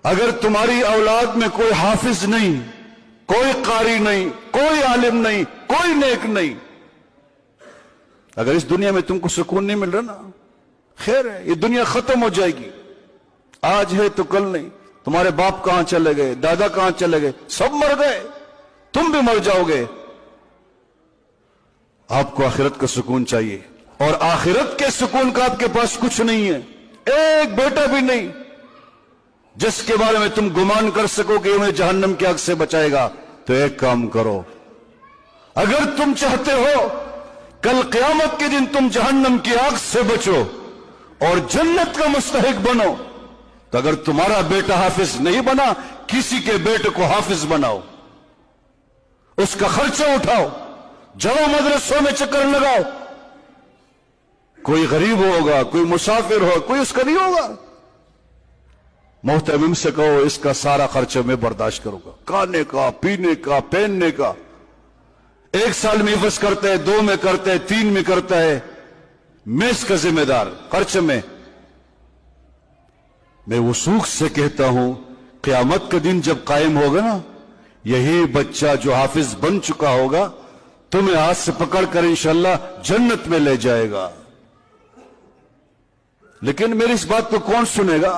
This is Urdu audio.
اگر تمہاری اولاد میں کوئی حافظ نہیں، کوئی قاری نہیں، کوئی عالم نہیں، کوئی نیک نہیں، اگر اس دنیا میں تم کو سکون نہیں مل رہا نا، خیر ہے، یہ دنیا ختم ہو جائے گی، آج ہے تو کل نہیں۔ تمہارے باپ کہاں چلے گئے، دادا کہاں چلے گئے، سب مر گئے، تم بھی مر جاؤ گے۔ آپ کو آخرت کا سکون چاہیے، اور آخرت کے سکون کا آپ کے پاس کچھ نہیں ہے، ایک بیٹا بھی نہیں جس کے بارے میں تم گمان کر سکو کہ انہیں جہنم کی آگ سے بچائے گا۔ تو ایک کام کرو، اگر تم چاہتے ہو کل قیامت کے دن تم جہنم کی آگ سے بچو اور جنت کا مستحق بنو، تو اگر تمہارا بیٹا حافظ نہیں بنا، کسی کے بیٹے کو حافظ بناؤ، اس کا خرچہ اٹھاؤ، جاؤ مدرسوں میں چکر لگاؤ۔ کوئی غریب ہوگا، کوئی مسافر ہو، کوئی اس کا نہیں ہوگا، محتمم سے کہو اس کا سارا خرچہ میں برداشت کروں گا، کھانے کا، پینے کا، پہننے کا۔ ایک سال میں حفظ کرتا ہے، 2 میں کرتا ہے، 3 میں کرتا ہے، میں اس کا ذمہ دار خرچ میں۔ میں وثوق سے کہتا ہوں قیامت کا دن جب قائم ہوگا نا، یہی بچہ جو حافظ بن چکا ہوگا تمہیں ہاتھ سے پکڑ کر انشاءاللہ جنت میں لے جائے گا۔ لیکن میری اس بات کو کون سنے گا؟